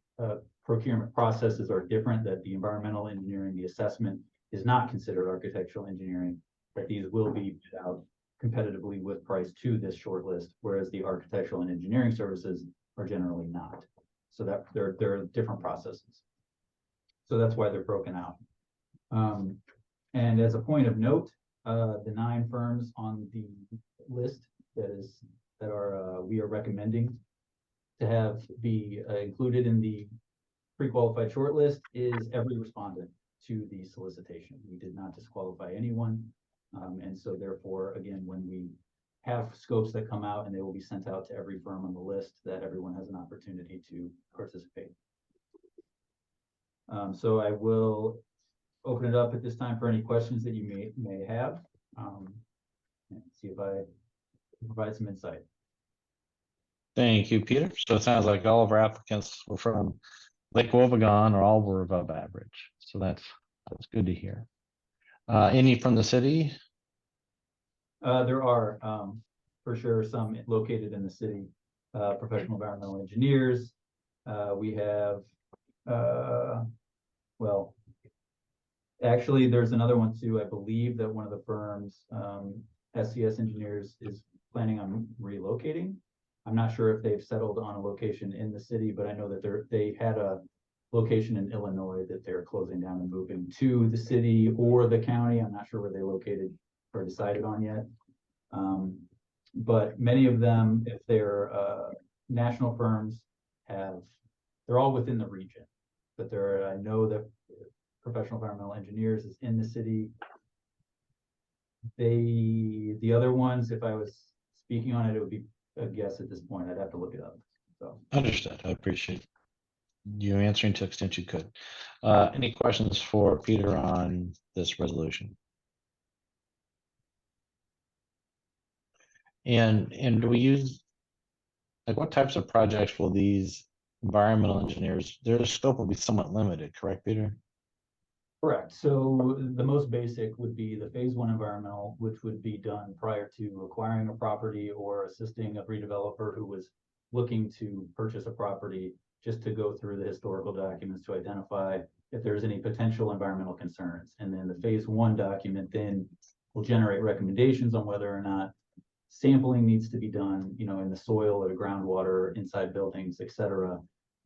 procurement processes are different, that the environmental engineering, the assessment is not considered architectural engineering, that these will be bid out competitively with price to this short list, whereas the architectural and engineering services are generally not. So that there are different processes. So that's why they're broken out. And as a point of note, the 9 firms on the list we are recommending to have be included in the pre-qualified shortlist is every respondent to the solicitation. We did not disqualify anyone. And so therefore, again, when we have scopes that come out and they will be sent out to every firm on the list, that everyone has an opportunity to participate. So I will open it up at this time for any questions that you may have. And see if I can provide some insight. Thank you, Peter. So it sounds like all of our applicants were from Lake Wobegon, or all were above average. So that's good to hear. Any from the city? There are for sure some located in the city, professional environmental engineers. We have, well, actually, there's another one too. I believe that one of the firms, SCS Engineers, is planning on relocating. I'm not sure if they've settled on a location in the city, but I know that they had a location in Illinois that they're closing down and moving to the city or the county. I'm not sure where they located or decided on yet. But many of them, if they're national firms, they're all within the region. But I know that Professional Environmental Engineers is in the city. The other ones, if I was speaking on it, it would be a guess at this point. I'd have to look it up. So Understood. I appreciate you answering to the extent you could. Any questions for Peter on this resolution? And do we use, like, what types of projects will these environmental engineers, their scope will be somewhat limited, correct, Peter? correct. So the most basic would be the phase 1 environmental, which would be done prior to acquiring a property or assisting a redeveloper who was looking to purchase a property, just to go through the historical documents to identify if there's any potential environmental concerns. And then the phase 1 document then will generate recommendations on whether or not sampling needs to be done, in the soil or the groundwater, inside buildings, et cetera.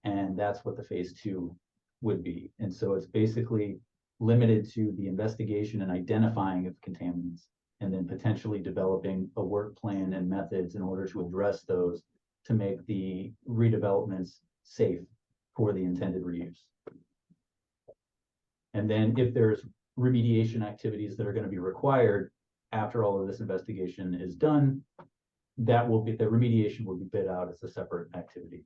And that's what the phase 2 would be. And so it's basically limited to the investigation and identifying of contaminants, and then potentially developing a work plan and methods in order to address those to make the redevelopments safe for the intended reuse. And then if there's remediation activities that are going to be required after all of this investigation is done, the remediation will be bid out as a separate activity.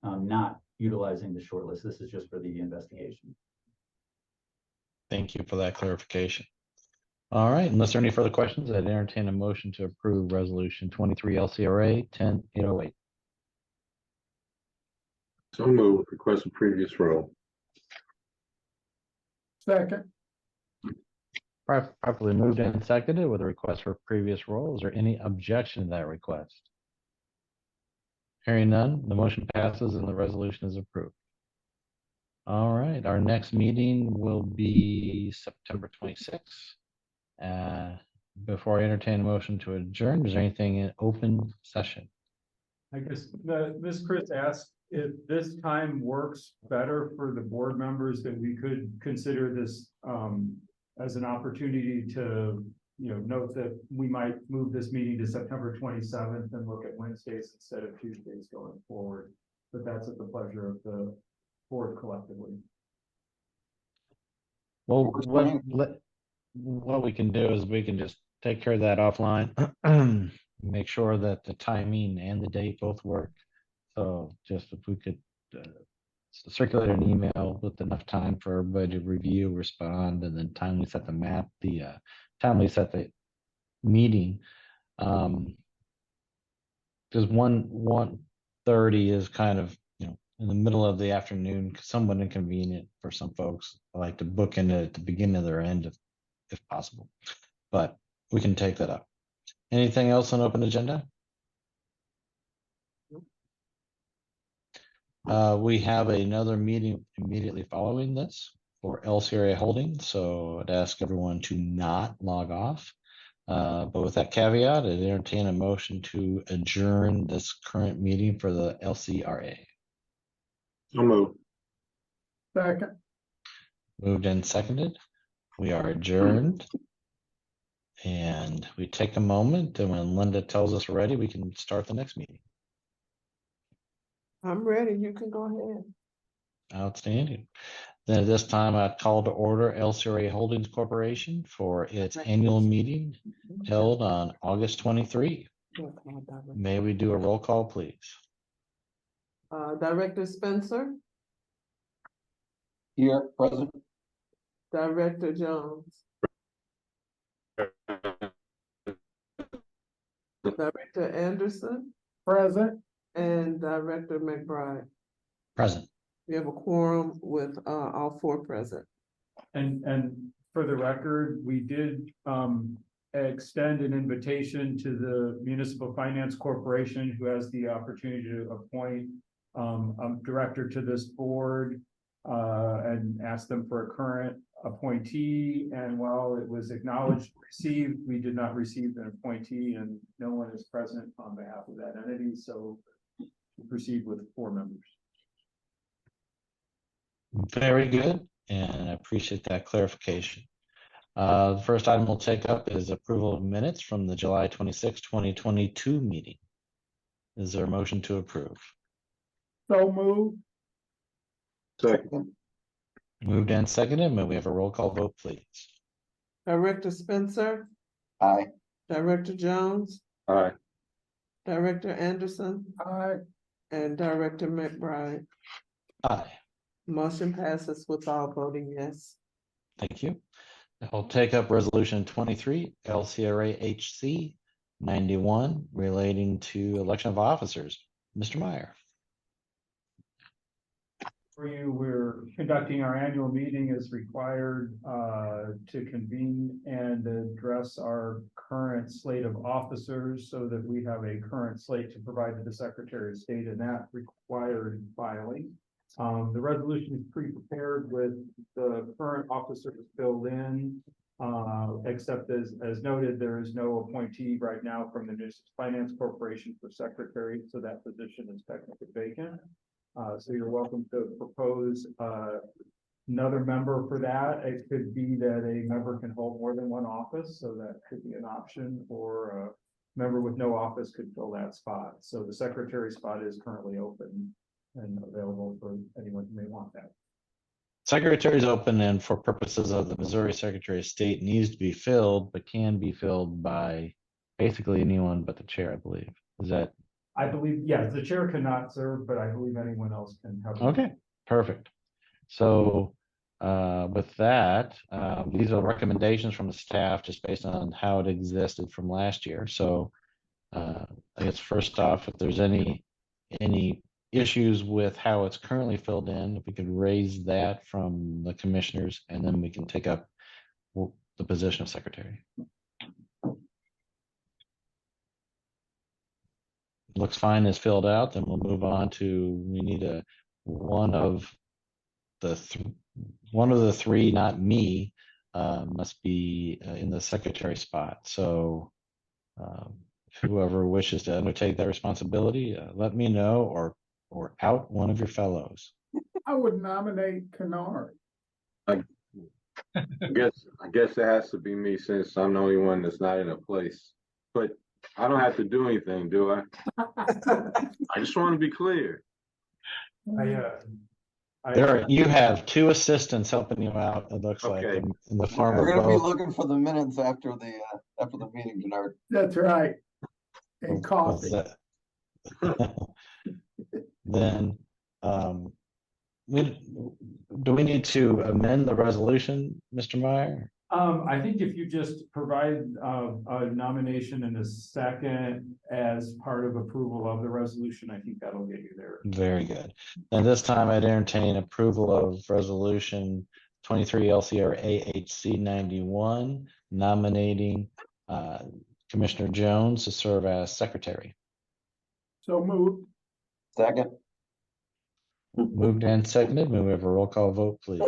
Not utilizing the shortlist. This is just for the investigation. Thank you for that clarification. All right, unless there are any further questions, I'd entertain a motion to approve resolution 23 LCRA 10808. So moved. Request a previous roll. Second. Properly moved and seconded with a request for previous roll. Is there any objection to that request? Hearing none, the motion passes and the resolution is approved. All right, our next meeting will be September 26th. Before I entertain a motion to adjourn, is there anything in open session? I guess Ms. Chris asked if this time works better for the board members, that we could consider this as an opportunity to note that we might move this meeting to September 27th and look at Wednesdays instead of Tuesdays going forward. But that's at the pleasure of the board collectively. Well, what we can do is we can just take care of that offline. Make sure that the timing and the date both work. So just if we could circulate an email with enough time for everybody to review, respond, and then timely set the map, timely set the meeting. Because 1:30 is kind of, in the middle of the afternoon, somewhat inconvenient for some folks. I like to book in at the beginning of their end if possible, but we can take that up. Anything else on open agenda? We have another meeting immediately following this for LCRA Holdings, so I'd ask everyone to not log off. But with that caveat, I'd entertain a motion to adjourn this current meeting for the LCRA. So moved. Second. Moved and seconded. We are adjourned. And we take a moment, and when Linda tells us we're ready, we can start the next meeting. I'm ready. You can go ahead. Outstanding. Then at this time, I call to order LCRA Holdings Corporation for its annual meeting held on August 23. May we do a roll call, please? Director Spencer, Here, present. Director Jones, Director Anderson, Present. and Director McBride. Present. We have a quorum with all four present. And for the record, we did extend an invitation to the Municipal Finance Corporation, who has the opportunity to appoint a director to this board, and ask them for a current appointee. And while it was acknowledged received, we did not receive an appointee, and no one is present on behalf of that entity. So we proceed with 4 members. Very good, and I appreciate that clarification. The first item we'll take up is approval of minutes from the July 26, 2022 meeting. Is there a motion to approve? So moved. Second. Moved and seconded. May we have a roll call vote, please? Director Spencer, Aye. Director Jones, Aye. Director Anderson, Aye. and Director McBride. Aye. Motion passes with all voting yes. Thank you. I'll take up resolution 23, LCRA HC 91, relating to election of officers. Mr. Meyer. For you, we're conducting our annual meeting as required to convene and address our current slate of officers so that we have a current slate to provide to the Secretary of State, and that required filing. The resolution is pre-prepared with the current officers filled in, except as noted, there is no appointee right now from the Municipal Finance Corporation for secretary, so that position is technically vacant. So you're welcome to propose another member for that. It could be that a member can hold more than one office, so that could be an option, or a member with no office could fill that spot. So the secretary spot is currently open and available for anyone who may want that. Secretary is open, and for purposes of the Missouri Secretary of State, needs to be filled, but can be filled by basically anyone but the chair, I believe. Is that? I believe, yes, the chair cannot serve, but I believe anyone else can have. Okay, perfect. So with that, these are recommendations from the staff just based on how it existed from last year. So I guess first off, if there's any issues with how it's currently filled in, if we could raise that from the commissioners, and then we can take up the position of secretary. Looks fine is filled out, then we'll move on to, we need one of the three, not me, must be in the secretary spot. So whoever wishes to undertake that responsibility, let me know, or out one of your fellows. I would nominate Kennard. I guess it has to be me since I'm the only one that's not in a place. But I don't have to do anything, do I? I just want to be clear. You have two assistants helping you out, it looks like, Okay. in the form We're of gonna be both. looking for the minutes after the meeting, Denard. That's right. And of coffee. that. Then, do we need to amend the resolution, Mr. Meyer? I think if you just provide a nomination and a second as part of approval of the resolution, I think that'll get you there. Very good. And this time I'd entertain approval of resolution 23 LCR AHC 91, nominating Commissioner Jones to serve as secretary. So moved. Second, Moved and seconded. May we have a roll call vote, please?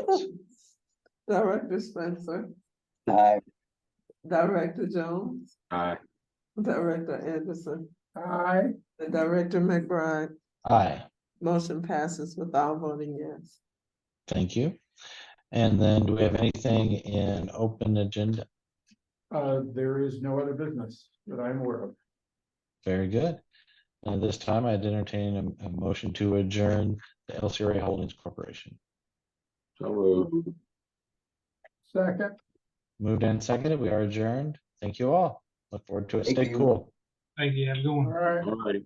Director Spencer, aye. Director Jones, Aye. Director Anderson, Aye. and Director McBride. Aye. Motion passes without voting yes. Thank you. And then do we have anything in open agenda? There is no other business that I'm aware of. Very good. And this time I'd entertain a motion to adjourn the LCRA Holdings Corporation. So moved. Second. Moved and seconded. We are adjourned. Thank you all. Look forward to it. Thank Stay you. cool. Thank you. Have a good All one. right. All righty.